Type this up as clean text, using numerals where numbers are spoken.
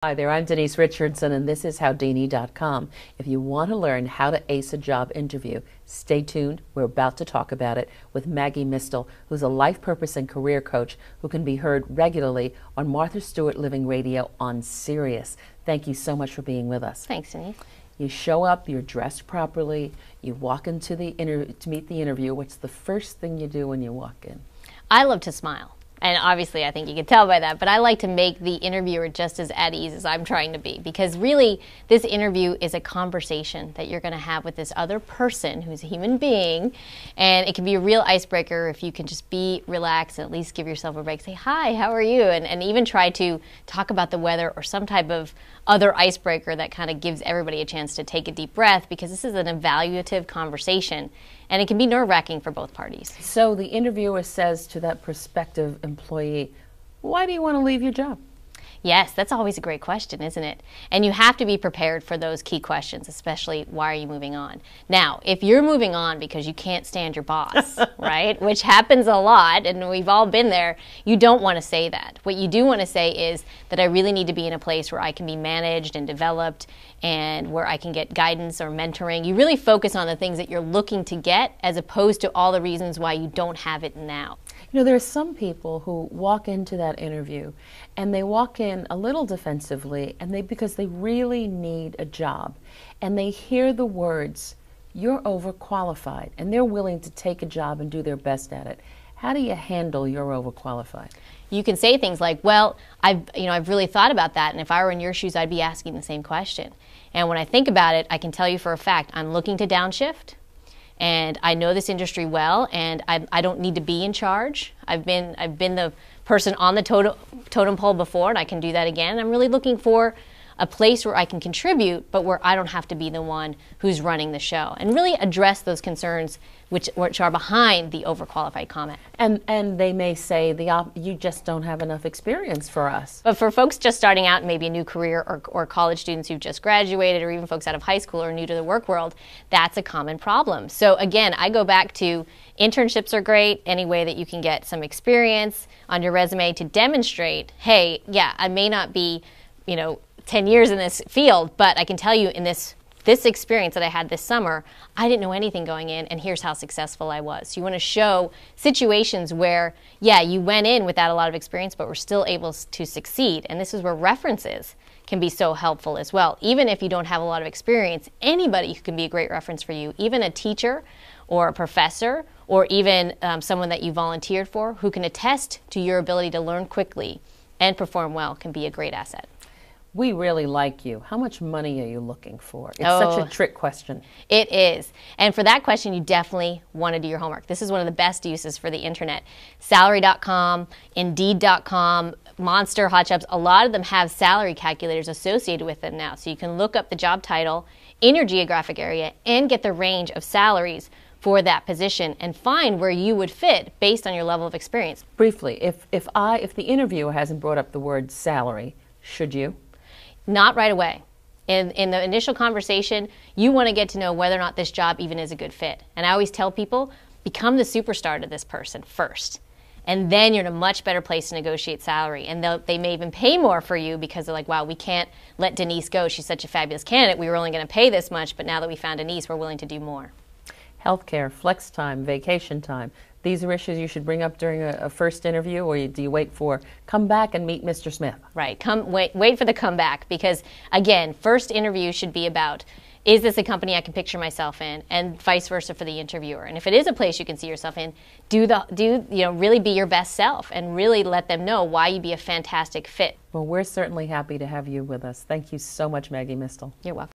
Hi there, I'm Denise Richardson, and this is Howdini.com. If you want to learn how to ace a job interview, stay tuned. We're about to talk about it with Maggie Mistel, who's a life purpose and career coach who can be heard regularly on Martha Stewart Living Radio on Sirius. Thank you so much for being with us. Thanks, Denise. You show up, you're dressed properly, you walk into to meet the interview. What's the first thing you do when you walk in? I love to smile. And obviously, I think you can tell by that, but I like to make the interviewer just as at ease as I'm trying to be, because really, this interview is a conversation that you're going to have with this other person who's a human being, and it can be a real icebreaker if you can just be relaxed and at least give yourself a break. Say, hi, how are you? And even try to talk about the weather or some type of other icebreaker that kind of gives everybody a chance to take a deep breath, because this is an evaluative conversation, and it can be nerve-wracking for both parties. So the interviewer says to that prospective employee, why do you want to leave your job? Yes, that's always a great question, isn't it? And you have to be prepared for those key questions, especially why are you moving on? Now, if you're moving on because you can't stand your boss, right, which happens a lot, and we've all been there, you don't want to say that. What you do want to say is that I really need to be in a place where I can be managed and developed and where I can get guidance or mentoring. You really focus on the things that you're looking to get as opposed to all the reasons why you don't have it now. You know, there are some people who walk into that interview and they walk in a little defensively and because they really need a job, and they hear the words, you're overqualified, and they're willing to take a job and do their best at it. How do you handle you're overqualified? You can say things like, well, I've really thought about that, and if I were in your shoes, I'd be asking the same question. And when I think about it, I can tell you for a fact, I'm looking to downshift. And I know this industry well, and I don't need to be in charge. I've been the person on the totem pole before, and I can do that again. I'm really looking for a place where I can contribute, but where I don't have to be the one who's running the show, and really address those concerns which are behind the overqualified comment. And they may say, you just don't have enough experience for us. But for folks just starting out, maybe a new career, or college students who've just graduated, or even folks out of high school or new to the work world, that's a common problem. So again, I go back to internships are great, any way that you can get some experience on your resume to demonstrate, hey, yeah, I may not be, 10 years in this field, but I can tell you in this experience that I had this summer, I didn't know anything going in, and here's how successful I was. So you want to show situations where, yeah, you went in without a lot of experience, but were still able to succeed. And this is where references can be so helpful as well. Even if you don't have a lot of experience, anybody can be a great reference for you, even a teacher or a professor, or even someone that you volunteered for who can attest to your ability to learn quickly and perform well can be a great asset. We really like you. How much money are you looking for? It's such a trick question. It is. And for that question, you definitely want to do your homework. This is one of the best uses for the internet. Salary.com, Indeed.com, Monster, Hot Jobs, a lot of them have salary calculators associated with them now. So you can look up the job title in your geographic area and get the range of salaries for that position and find where you would fit based on your level of experience. Briefly, if the interviewer hasn't brought up the word salary, should you? Not right away. In the initial conversation, you want to get to know whether or not this job even is a good fit. And I always tell people, become the superstar to this person first. And then you're in a much better place to negotiate salary. And they may even pay more for you because they're like, wow, we can't let Denise go. She's such a fabulous candidate. We were only going to pay this much, but now that we found Denise, we're willing to do more. Healthcare, flex time, vacation time. These are issues you should bring up during a first interview, or do you wait for come back and meet Mr. Smith? Right. Wait for the comeback, because again, first interview should be about, is this a company I can picture myself in, and vice versa for the interviewer. And if it is a place you can see yourself in, really be your best self and really let them know why you'd be a fantastic fit. Well, we're certainly happy to have you with us. Thank you so much, Maggie Mistel. You're welcome.